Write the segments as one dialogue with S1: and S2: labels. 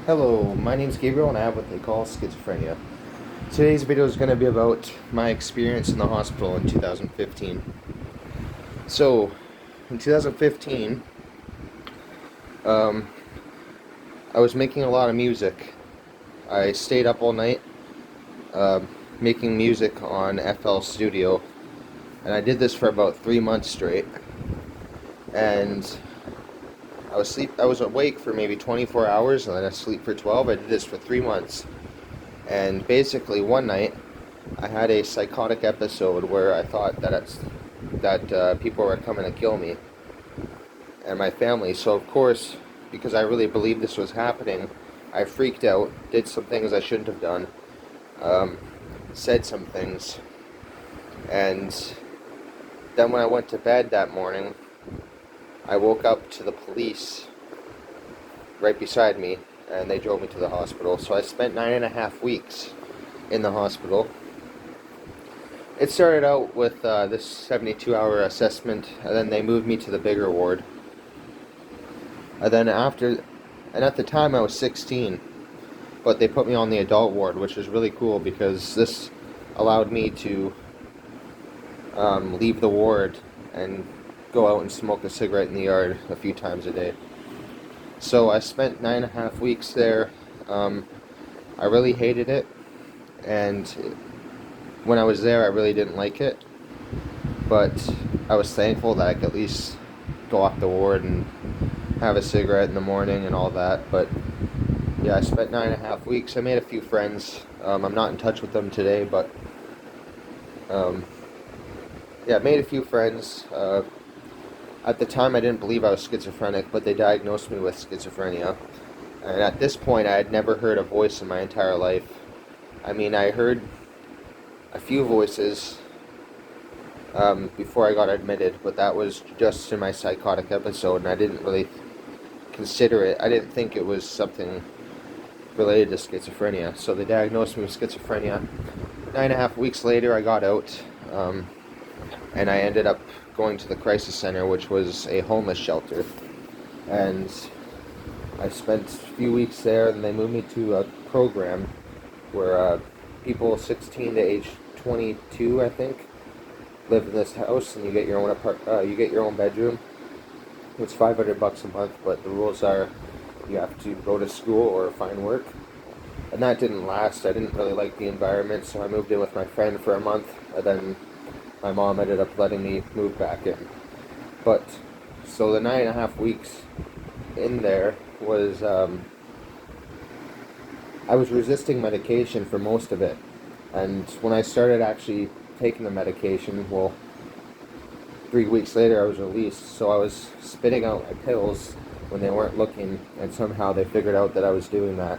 S1: Hello, my name's Gabriel and I have what they call schizophrenia. Today's video is going to be about my experience in the hospital in 2015. So, in 2015, um, I was making a lot of music. I stayed up all night making music on FL Studio, and I did this for about 3 months straight. And I was awake for maybe 24 hours, and then asleep for 12. I did this for 3 months. And basically, one night, I had a psychotic episode where I thought that people were coming to kill me and my family. So of course, because I really believed this was happening, I freaked out, did some things I shouldn't have done, um, said some things, and then when I went to bed that morning, I woke up to the police right beside me, and they drove me to the hospital. So I spent 9.5 weeks in the hospital. It started out with this 72-hour assessment, and then they moved me to the bigger ward. And at the time I was 16, but they put me on the adult ward, which was really cool because this allowed me to leave the ward and go out and smoke a cigarette in the yard a few times a day. So I spent 9.5 weeks there. I really hated it, and when I was there, I really didn't like it, but I was thankful that I could at least go off the ward and have a cigarette in the morning and all that. But yeah, I spent 9.5 weeks. I made a few friends. I'm not in touch with them today, but yeah, I made a few friends. At the time, I didn't believe I was schizophrenic, but they diagnosed me with schizophrenia. And at this point, I had never heard a voice in my entire life. I mean, I heard a few voices before I got admitted, but that was just in my psychotic episode, and I didn't really consider it. I didn't think it was something related to schizophrenia. So they diagnosed me with schizophrenia. 9.5 weeks later, I got out, and I ended up going to the crisis center, which was a homeless shelter. And I spent a few weeks there, and they moved me to a program where people 16 to age 22, I think, live in this house, and you get your own bedroom. It's $500 a month, but the rules are you have to go to school or find work. And that didn't last. I didn't really like the environment, so I moved in with my friend for a month, and then my mom ended up letting me move back in. But so the 9.5 weeks in there was I was resisting medication for most of it. And when I started actually taking the medication, well, 3 weeks later I was released. So I was spitting out my pills when they weren't looking, and somehow they figured out that I was doing that.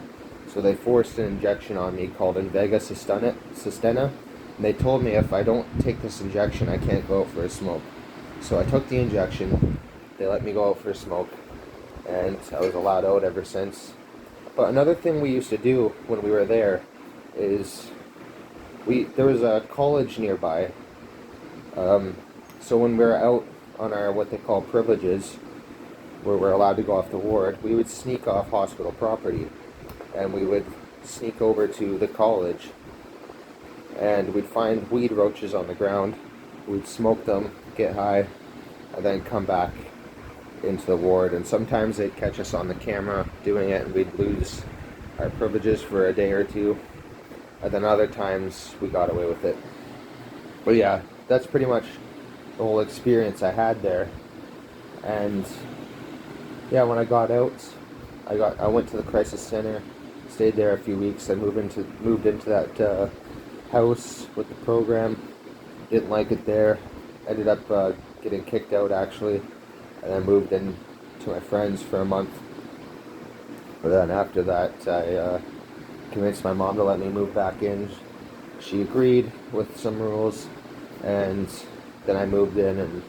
S1: So they forced an injection on me called Invega Sustenna, and they told me if I don't take this injection, I can't go out for a smoke. So I took the injection, they let me go out for a smoke, and I was allowed out ever since. But another thing we used to do when we were there is there was a college nearby. So when we were out on our what they call privileges, where we're allowed to go off the ward, we would sneak off hospital property, and we would sneak over to the college, and we'd find weed roaches on the ground. We'd smoke them, get high, and then come back into the ward. And sometimes they'd catch us on the camera doing it, and we'd lose our privileges for a day or two. And then other times we got away with it. But yeah, that's pretty much the whole experience I had there. And yeah, when I got out, I went to the crisis center, stayed there a few weeks. I moved into that house with the program. Didn't like it there. Ended up getting kicked out actually, and then moved in to my friends for a month. But then after that, I convinced my mom to let me move back in. She agreed with some rules, and then I moved in, and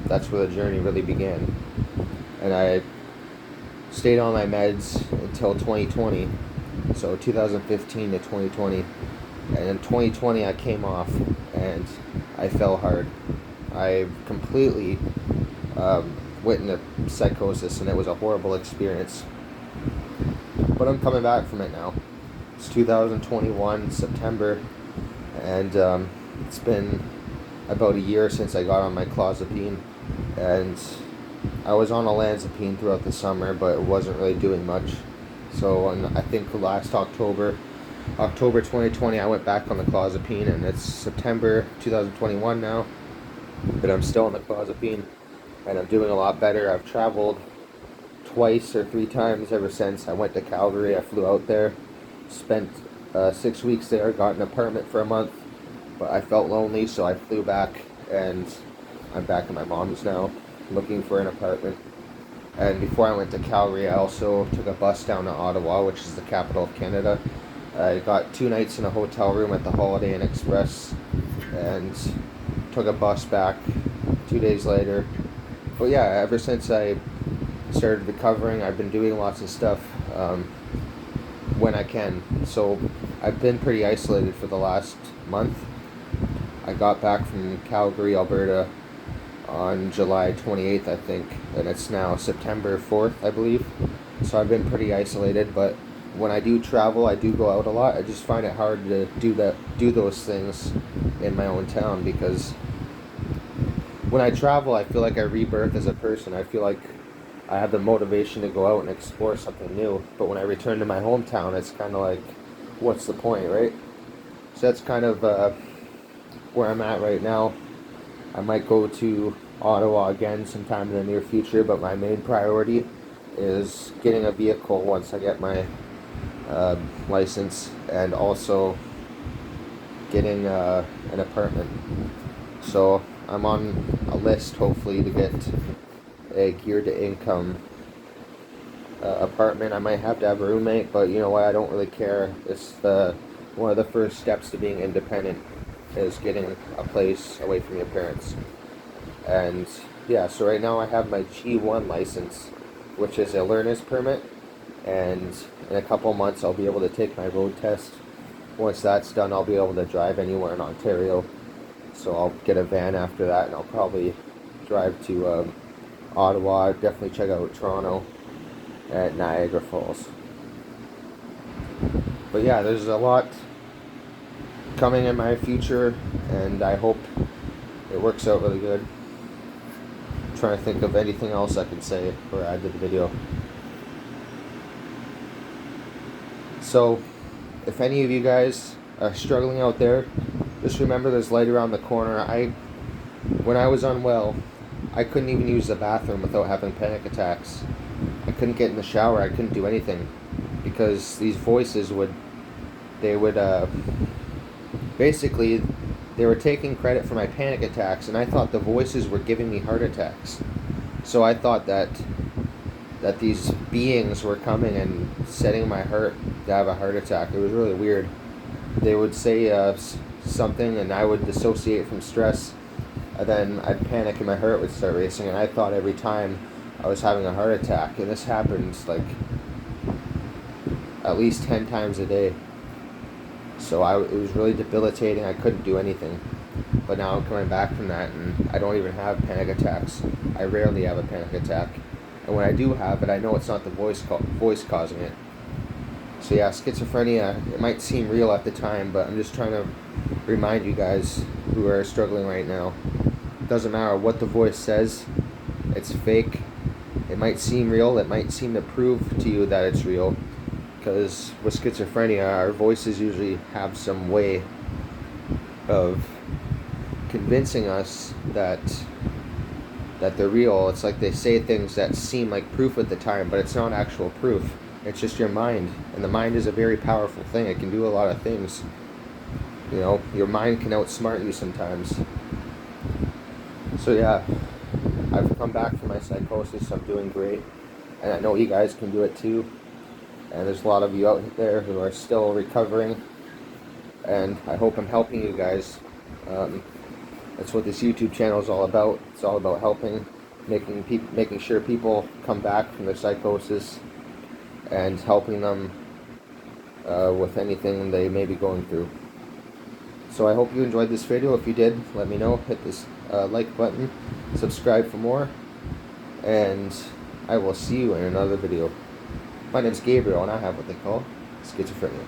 S1: that's where the journey really began. And I stayed on my meds until 2020, so 2015 to 2020. And in 2020 I came off, and I fell hard. I completely went into psychosis, and it was a horrible experience. But I'm coming back from it now. It's 2021, September, and it's been about a year since I got on my clozapine, and I was on olanzapine throughout the summer, but it wasn't really doing much. So I think last October 2020, I went back on the clozapine, and it's September 2021 now, but I'm still on the clozapine, and I'm doing a lot better. I've traveled twice or 3 times ever since. I went to Calgary. I flew out there, spent 6 weeks there, got an apartment for a month, but I felt lonely, so I flew back, and I'm back at my mom's now, looking for an apartment. And before I went to Calgary, I also took a bus down to Ottawa, which is the capital of Canada. I got 2 nights in a hotel room at the Holiday Inn Express, and took a bus back 2 days later. But yeah, ever since I started recovering, I've been doing lots of stuff when I can. So I've been pretty isolated for the last month. I got back from Calgary, Alberta on July 28th, I think, and it's now September 4th, I believe. So I've been pretty isolated, but when I do travel, I do go out a lot. I just find it hard to do those things in my own town, because when I travel, I feel like I rebirth as a person. I feel like I have the motivation to go out and explore something new. But when I return to my hometown, it's kind of like, what's the point, right? So that's kind of where I'm at right now. I might go to Ottawa again sometime in the near future, but my main priority is getting a vehicle once I get my license, and also getting an apartment. So I'm on a list, hopefully, to get a geared to income apartment. I might have to have a roommate, but you know what, I don't really care. It's one of the first steps to being independent is getting a place away from your parents. And yeah, so right now I have my G1 license, which is a learner's permit, and in a couple months I'll be able to take my road test. Once that's done, I'll be able to drive anywhere in Ontario. So I'll get a van after that, and I'll probably drive to Ottawa. Definitely check out Toronto and Niagara Falls. But yeah, there's a lot coming in my future, and I hope it works out really good. I'm trying to think of anything else I can say or add to the video. So if any of you guys are struggling out there, just remember there's light around the corner. When I was unwell, I couldn't even use the bathroom without having panic attacks. I couldn't get in the shower. I couldn't do anything, because these voices would basically, they were taking credit for my panic attacks, and I thought the voices were giving me heart attacks. So I thought that these beings were coming and setting my heart to have a heart attack. It was really weird. They would say something, and I would dissociate from stress, and then I'd panic and my heart would start racing, and I thought every time I was having a heart attack. And this happens like at least 10 times a day. So it was really debilitating. I couldn't do anything. But now I'm coming back from that, and I don't even have panic attacks. I rarely have a panic attack. And when I do have it, I know it's not the voice causing it. So yeah, schizophrenia, it might seem real at the time, but I'm just trying to remind you guys who are struggling right now. It doesn't matter what the voice says. It's fake. It might seem real. It might seem to prove to you that it's real. Because with schizophrenia, our voices usually have some way of convincing us that they're real. It's like they say things that seem like proof at the time, but it's not actual proof. It's just your mind. And the mind is a very powerful thing. It can do a lot of things. You know, your mind can outsmart you sometimes. So yeah, I've come back from my psychosis. I'm doing great. And I know you guys can do it too. And there's a lot of you out there who are still recovering, and I hope I'm helping you guys. That's what this YouTube channel is all about. It's all about helping, making sure people come back from their psychosis, and helping them with anything they may be going through. So I hope you enjoyed this video. If you did, let me know. Hit this like button, subscribe for more, and I will see you in another video. My name's Gabriel, and I have what they call schizophrenia.